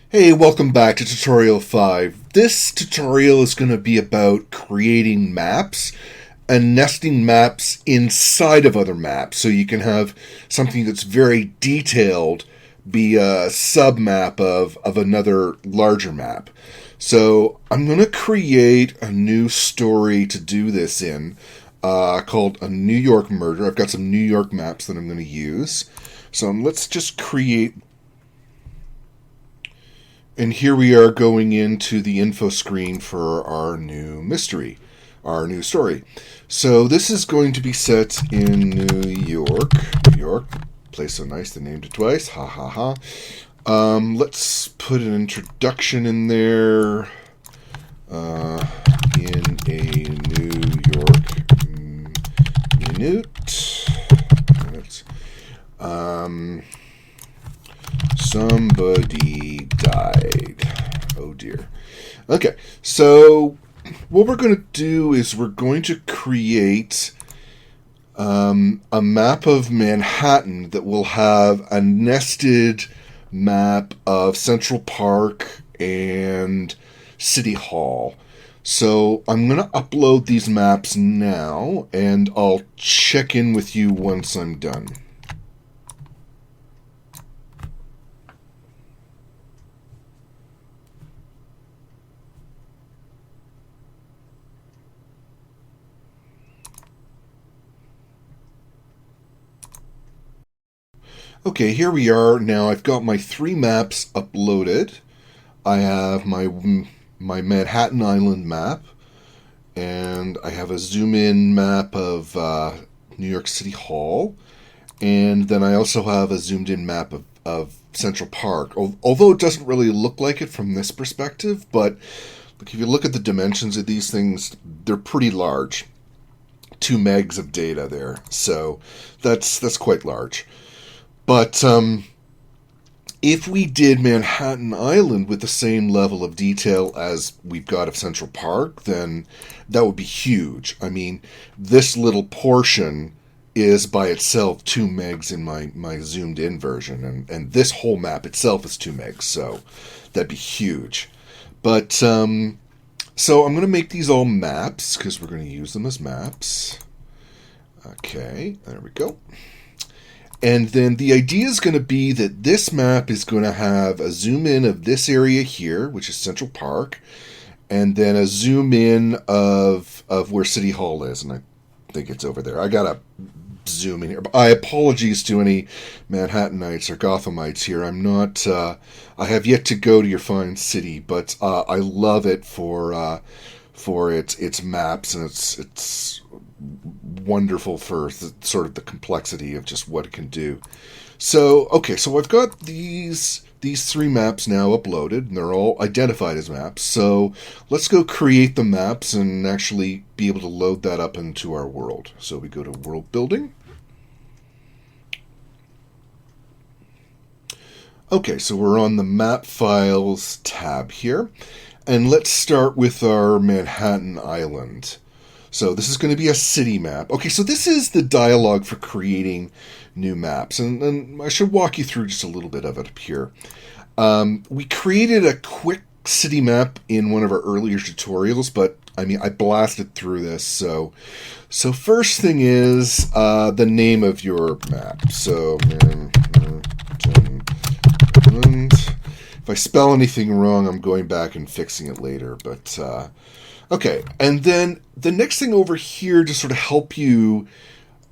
Hey, welcome back to tutorial 5. This tutorial is going to be about creating maps and nesting maps inside of other maps. So you can have something that's very detailed be a submap of another larger map. So I'm going to create a new story to do this in called A New York Murder. I've got some New York maps that I'm going to use. So let's just create. And here we are going into the info screen for our new mystery, our new story. So this is going to be set in New York. New York, place so nice they named it twice. Ha ha ha. Let's put an introduction in there. In a New York minute. Somebody died. Oh dear. Okay, so what we're going to do is we're going to create a map of Manhattan that will have a nested map of Central Park and City Hall. So I'm going to upload these maps now, and I'll check in with you once I'm done. Okay, here we are. Now I've got my 3 maps uploaded. I have my Manhattan Island map, and I have a zoom-in map of New York City Hall, and then I also have a zoomed-in map of Central Park. Although it doesn't really look like it from this perspective, but if you look at the dimensions of these things, they're pretty large. 2 megs of data there, so that's quite large. But if we did Manhattan Island with the same level of detail as we've got of Central Park, then that would be huge. I mean, this little portion is by itself 2 megs in my zoomed in version, and this whole map itself is 2 megs, so that'd be huge. But, so I'm going to make these all maps, because we're going to use them as maps. Okay, there we go. And then the idea is going to be that this map is going to have a zoom in of this area here, which is Central Park, and then a zoom in of where City Hall is, and I think it's over there. I gotta zoom in here. I apologies to any Manhattanites or Gothamites here. I'm not. I have yet to go to your fine city, but I love it for its maps, and it's wonderful for sort of the complexity of just what it can do. So, okay, so I've got these 3 maps now uploaded, and they're all identified as maps. So let's go create the maps and actually be able to load that up into our world. So we go to World Building. Okay, so we're on the Map Files tab here. And let's start with our Manhattan Island. So this is going to be a city map. Okay, so this is the dialogue for creating new maps. And I should walk you through just a little bit of it up here. We created a quick city map in one of our earlier tutorials, but I mean, I blasted through this. So first thing is the name of your map. So, if I spell anything wrong, I'm going back and fixing it later. But, okay. And then the next thing over here to sort of help you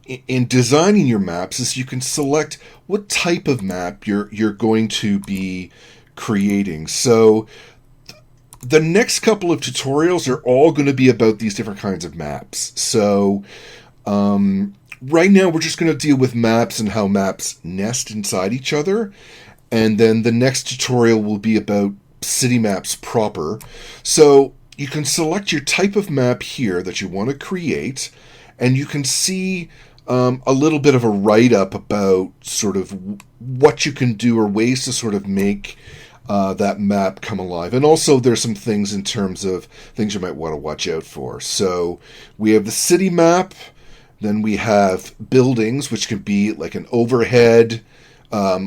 in designing your maps is you can select what type of map you're going to be creating. So the next couple of tutorials are all going to be about these different kinds of maps. So right now we're just going to deal with maps and how maps nest inside each other. And then the next tutorial will be about city maps proper. So you can select your type of map here that you want to create, and you can see a little bit of a write-up about sort of what you can do or ways to sort of make that map come alive. And also there's some things in terms of things you might want to watch out for. So we have the city map, then we have buildings, which can be like an overhead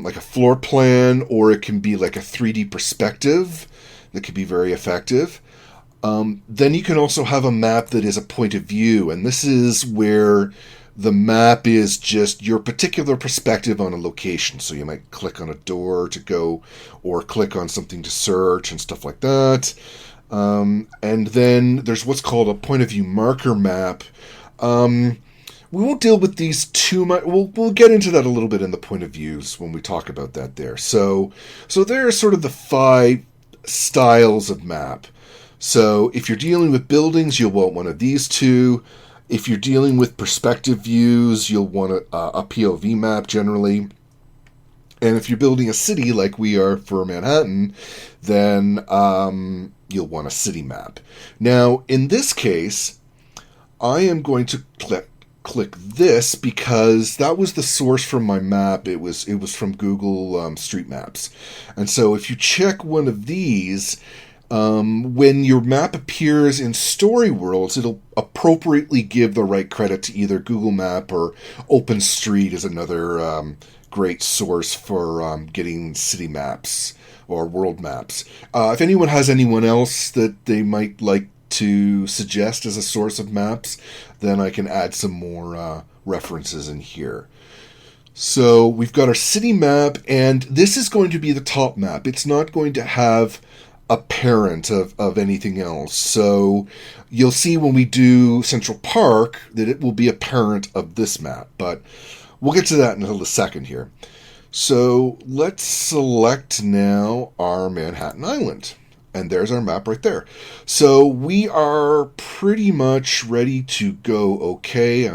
like a floor plan, or it can be like a 3D perspective that could be very effective. Then you can also have a map that is a point of view, and this is where the map is just your particular perspective on a location. So you might click on a door to go, or click on something to search and stuff like that. And then there's what's called a point of view marker map. We won't deal with these too much. We'll get into that a little bit in the point of views when we talk about that there. So there are sort of the 5 styles of map. So if you're dealing with buildings, you'll want one of these 2. If you're dealing with perspective views, you'll want a POV map generally. And if you're building a city like we are for Manhattan, then you'll want a city map. Now, in this case, I am going to click this because that was the source from my map. It was from Google Street Maps. And so if you check one of these, when your map appears in Story Worlds, it'll appropriately give the right credit to either Google Map, or OpenStreet is another great source for getting city maps or world maps. If anyone has anyone else that they might like to suggest as a source of maps, then I can add some more references in here. So we've got our city map, and this is going to be the top map. It's not going to have a parent of anything else. So you'll see when we do Central Park that it will be a parent of this map, but we'll get to that in a second here. So let's select now our Manhattan Island. And there's our map right there. So we are pretty much ready to go. Okay,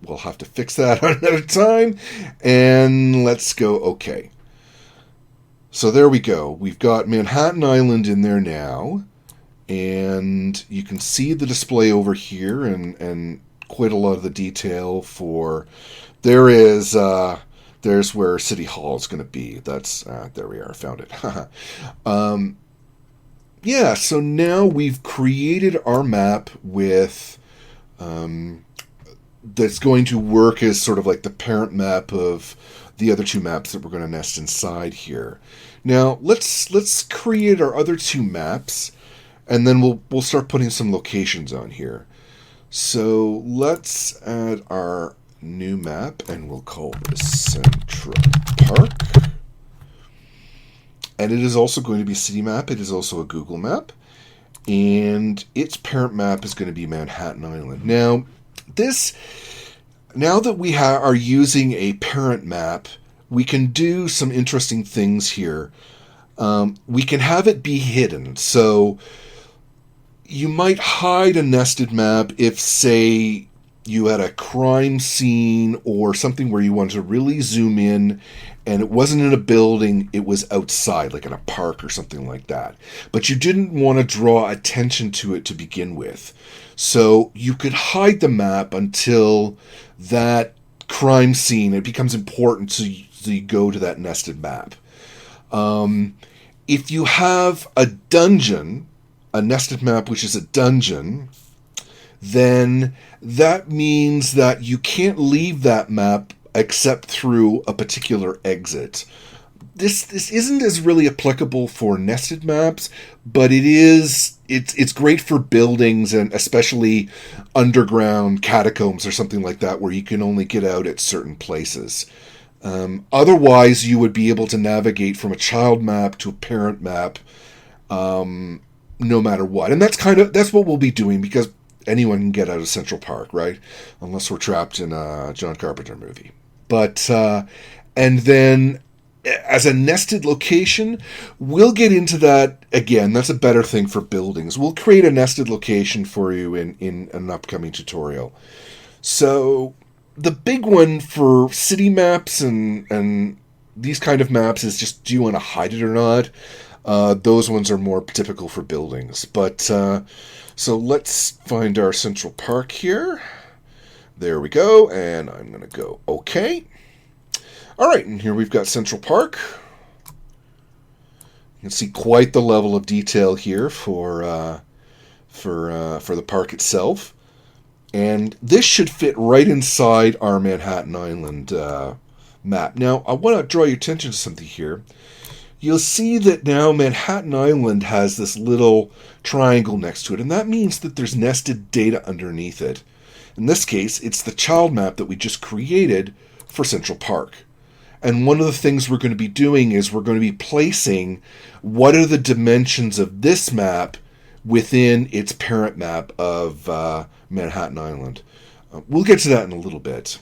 we'll have to fix that another time. And let's go okay. So there we go. We've got Manhattan Island in there now. And you can see the display over here and quite a lot of the detail for... There's where City Hall is going to be. That's there we are. Found it. Yeah, so now we've created our map with that's going to work as sort of like the parent map of the other 2 maps that we're going to nest inside here. Now let's create our other 2 maps, and then we'll start putting some locations on here. So let's add our new map, and we'll call this Central Park. And it is also going to be a city map. It is also a Google map. And its parent map is going to be Manhattan Island. Now that we are using a parent map, we can do some interesting things here. We can have it be hidden. So you might hide a nested map if, say, you had a crime scene or something where you wanted to really zoom in, and it wasn't in a building, it was outside, like in a park or something like that. But you didn't want to draw attention to it to begin with. So you could hide the map until that crime scene, it becomes important, so you go to that nested map. If you have a dungeon, a nested map which is a dungeon, then that means that you can't leave that map except through a particular exit. This isn't as really applicable for nested maps, but it's great for buildings, and especially underground catacombs or something like that, where you can only get out at certain places. Otherwise, you would be able to navigate from a child map to a parent map, no matter what. And that's what we'll be doing, because anyone can get out of Central Park, right? Unless we're trapped in a John Carpenter movie. But, and then as a nested location, we'll get into that again. That's a better thing for buildings. We'll create a nested location for you in an upcoming tutorial. So the big one for city maps and these kind of maps is just, do you want to hide it or not? Those ones are more typical for buildings. But so let's find our Central Park here. There we go, and I'm going to go OK. All right, and here we've got Central Park. You can see quite the level of detail here for the park itself. And this should fit right inside our Manhattan Island map. Now, I want to draw your attention to something here. You'll see that now Manhattan Island has this little triangle next to it, and that means that there's nested data underneath it. In this case, it's the child map that we just created for Central Park. And one of the things we're going to be doing is we're going to be placing what are the dimensions of this map within its parent map of Manhattan Island. We'll get to that in a little bit.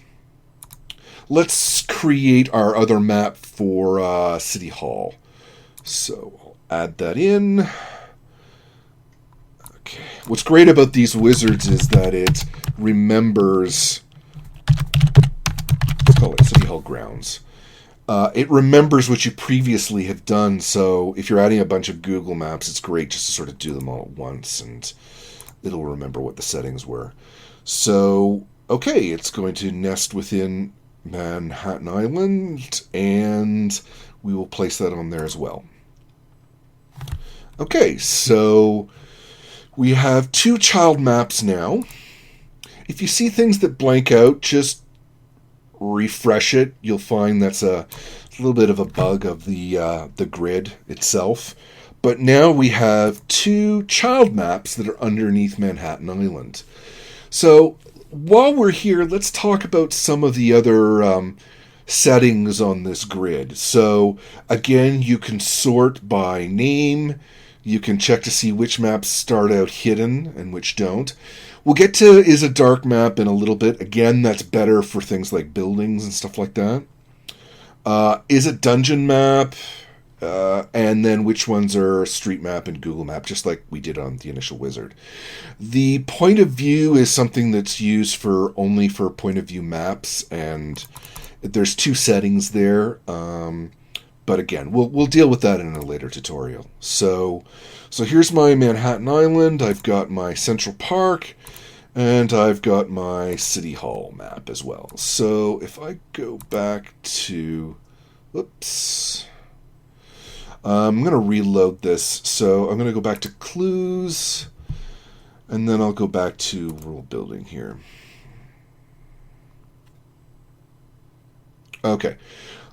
Let's create our other map for City Hall. So I'll add that in. Okay. What's great about these wizards is that it remembers, let's call it City Hall grounds. It remembers what you previously have done, so if you're adding a bunch of Google Maps, it's great just to sort of do them all at once, and it'll remember what the settings were. So, okay, it's going to nest within Manhattan Island, and we will place that on there as well. Okay, so we have 2 child maps now. If you see things that blank out, just refresh it. You'll find that's a little bit of a bug of the grid itself. But now we have 2 child maps that are underneath Manhattan Island. So while we're here, let's talk about some of the other settings on this grid. So again, you can sort by name. You can check to see which maps start out hidden and which don't. We'll get to is a dark map in a little bit. Again, that's better for things like buildings and stuff like that. Is a dungeon map, and then which ones are street map and Google Map, just like we did on the initial wizard. The point of view is something that's used only for point of view maps, and there's 2 settings there. But again, we'll deal with that in a later tutorial. So here's my Manhattan Island. I've got my Central Park, and I've got my City Hall map as well. So if I go back to, whoops, I'm going to reload this. So I'm going to go back to clues, and then I'll go back to world building here. Okay.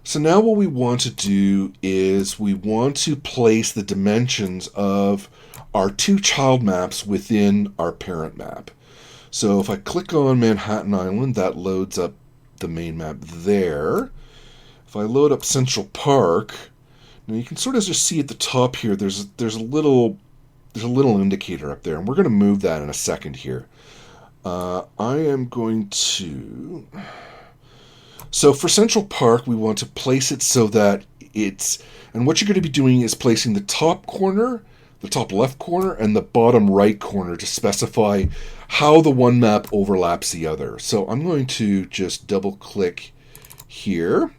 So now what we want to do is we want to place the dimensions of our 2 child maps within our parent map. So if I click on Manhattan Island, that loads up the main map there. If I load up Central Park, now you can sort of just see at the top here, there's a little indicator up there, and we're going to move that in a second here. I am going to... So for Central Park, we want to place it so that it's... And what you're going to be doing is placing the top corner, the top left corner, and the bottom right corner to specify how the one map overlaps the other. So I'm going to just double-click here,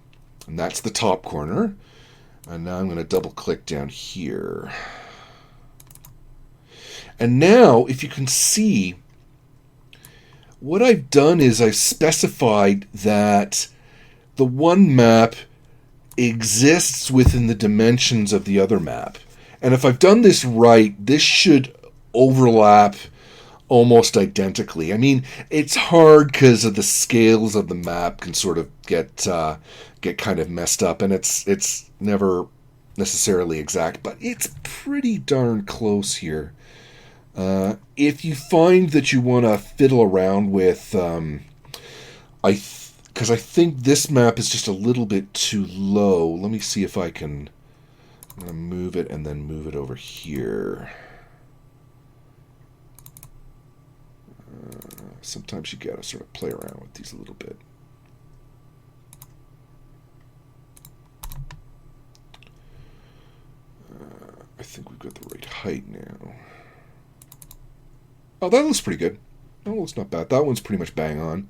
and that's the top corner. And now I'm going to double-click down here. And now, if you can see, what I've done is I've specified that the one map exists within the dimensions of the other map. And if I've done this right, this should overlap almost identically. I mean, it's hard because of the scales of the map can sort of get kind of messed up, and it's never necessarily exact, but it's pretty darn close here. If you find that you want to fiddle around with, because I think this map is just a little bit too low. Let me see if I can. I'm going to move it and then move it over here. Sometimes you got to sort of play around with these a little bit. I think we've got the right height now. Oh, that looks pretty good. Oh, it's not bad. That one's pretty much bang on.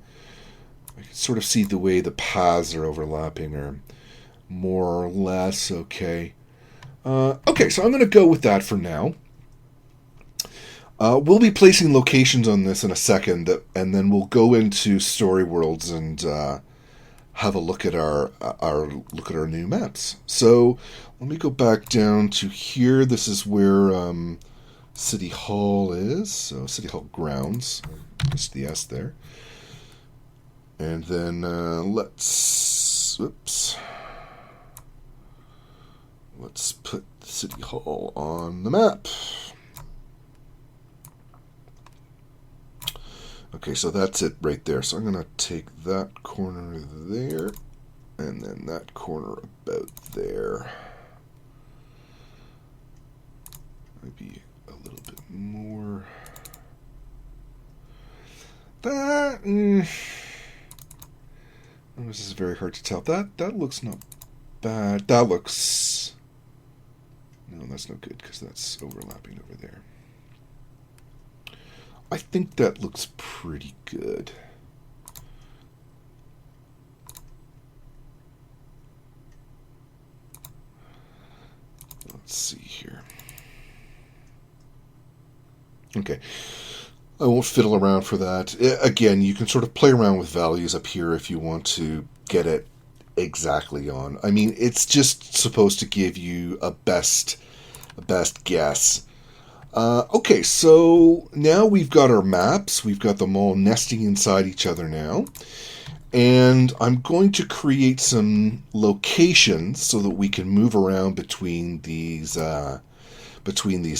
I can sort of see the way the paths are overlapping are more or less okay. Okay, so I'm going to go with that for now. We'll be placing locations on this in a second, and then we'll go into Story Worlds and have a look at our new maps. So let me go back down to here. This is where City Hall is. So City Hall grounds. Just the S there. And then let's put City Hall on the map. Okay, so that's it right there. So I'm going to take that corner there, and then that corner about there. Maybe a little bit more. That... this is very hard to tell. That looks not bad. That looks... No, that's no good, because that's overlapping over there. I think that looks pretty good. Let's see here. Okay. I won't fiddle around for that. Again, you can sort of play around with values up here if you want to get it exactly on. I mean, it's just supposed to give you a best guess. Okay, so now we've got our maps. We've got them all nesting inside each other now. And I'm going to create some locations so that we can move around between these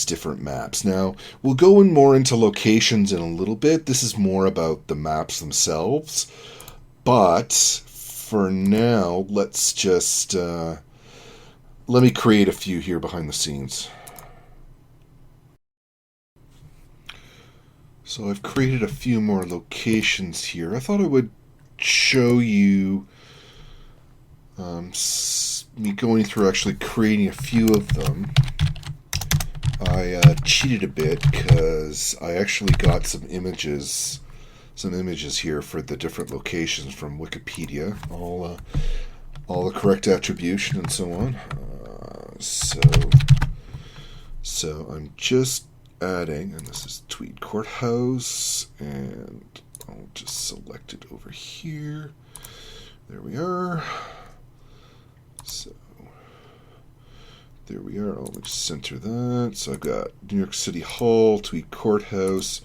different maps. Now, we'll go in more into locations in a little bit. This is more about the maps themselves. But for now, let's just... let me create a few here behind the scenes. So I've created a few more locations here. I thought I would show you me going through actually creating a few of them. I cheated a bit because I actually got some images here for the different locations from Wikipedia, all the correct attribution and so on. So I'm just adding, and this is Tweed Courthouse, and I'll just select it over here. There we are. So there we are. I'll just center that. So I've got New York City Hall, Tweed Courthouse,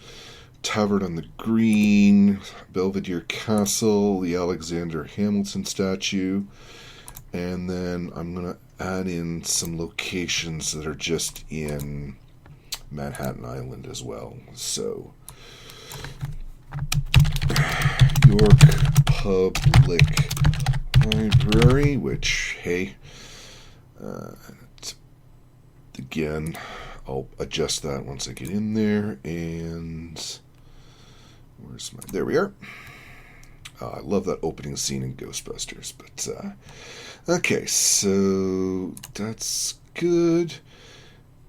Tavern on the Green, Belvedere Castle, the Alexander Hamilton statue, and then I'm going to add in some locations that are just in Manhattan Island as well. So York Public Library, which, hey, again, I'll adjust that once I get in there. And where's my... There we are. I love that opening scene in Ghostbusters. But okay, so that's good.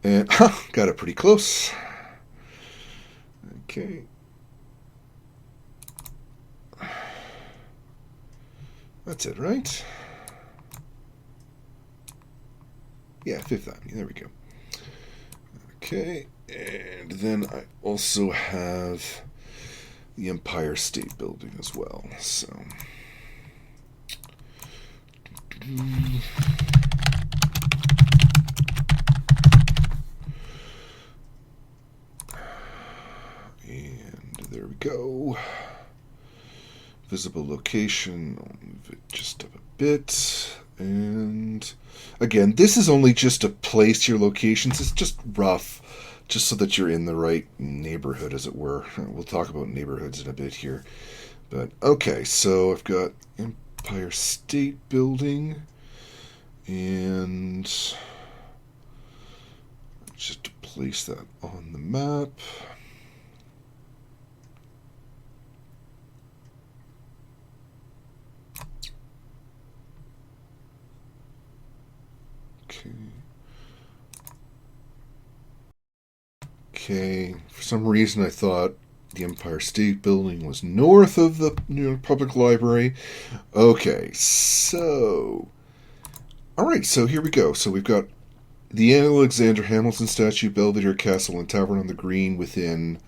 And got it pretty close. Okay. That's it, right? Yeah, Fifth Avenue. There we go. Okay. And then I also have the Empire State Building as well. So... And there we go. Visible location. I'll move it just up a bit. And again, this is only just to place your locations. It's just rough, just so that you're in the right neighborhood, as it were. We'll talk about neighborhoods in a bit here. But okay, so I've got Empire State Building. And just to place that on the map. Okay, for some reason I thought the Empire State Building was north of the New York Public Library. Okay, so... Alright, so here we go. So we've got the Alexander Hamilton statue, Belvedere Castle, and Tavern on the Green within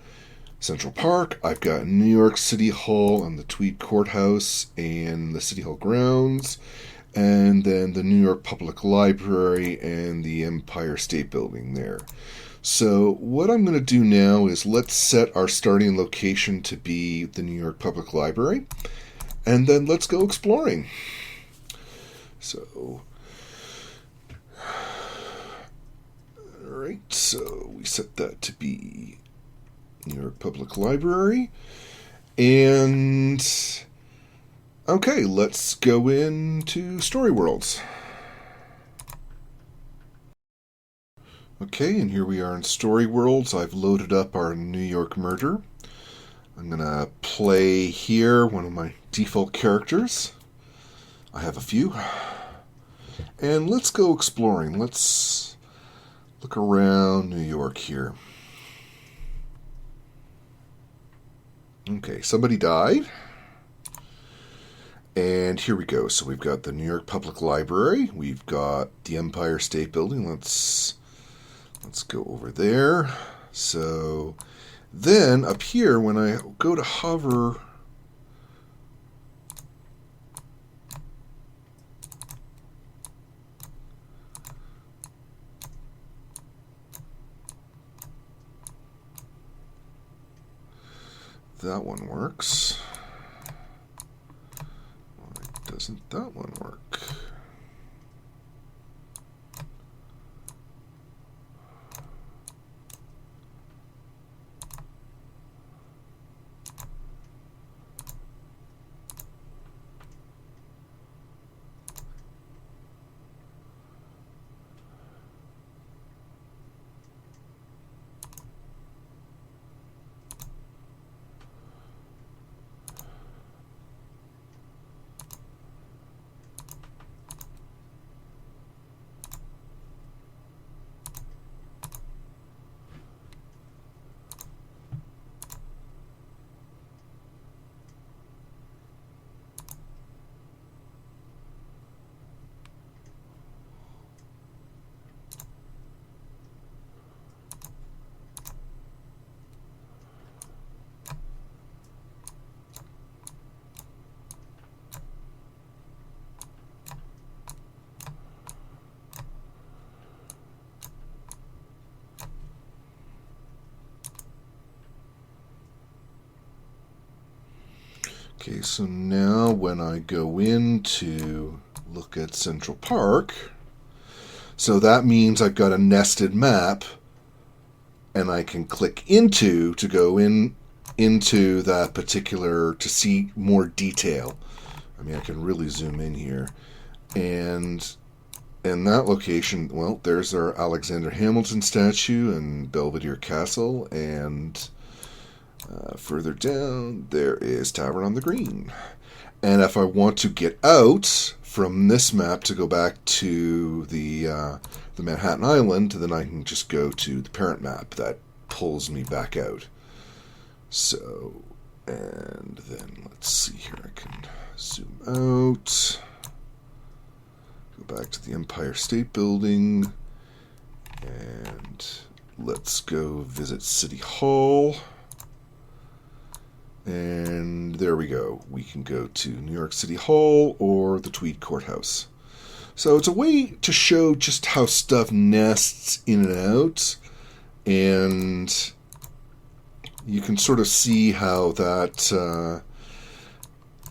Central Park. I've got New York City Hall and the Tweed Courthouse and the City Hall grounds. And then the New York Public Library and the Empire State Building there. So what I'm going to do now is let's set our starting location to be the New York Public Library. and then let's go exploring. So, alright, so we set that to be New York Public Library. And, okay, let's go into Story Worlds. Okay, and here we are in Story Worlds. I've loaded up our New York murder. I'm going to play here one of my default characters. I have a few. And let's go exploring. Let's look around New York here. Okay, somebody died. And here we go. So we've got the New York Public Library. We've got the Empire State Building. Let's go over there. So then up here, when I go to hover, that one works. Why doesn't that one work? Okay, so now when I go in to look at Central Park, so that means I've got a nested map, and I can click into to go into that particular, to see more detail. I mean, I can really zoom in here. And in that location, well, there's our Alexander Hamilton statue and Belvedere Castle, and further down, there is Tavern on the Green. And if I want to get out from this map to go back to the Manhattan Island, then I can just go to the parent map that pulls me back out. So, and then let's see here. I can zoom out, go back to the Empire State Building, and let's go visit City Hall. And there we go. We can go to New York City Hall or the Tweed Courthouse. So it's a way to show just how stuff nests in and out. And you can sort of see how that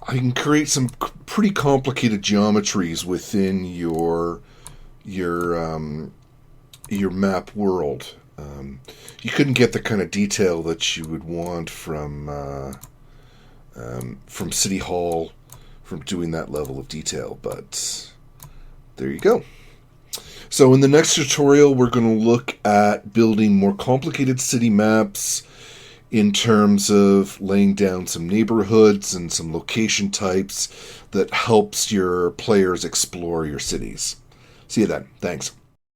I can create some pretty complicated geometries within your map world. You couldn't get the kind of detail that you would want from City Hall, from doing that level of detail, but there you go. So in the next tutorial, we're going to look at building more complicated city maps in terms of laying down some neighborhoods and some location types that helps your players explore your cities. See you then. Thanks.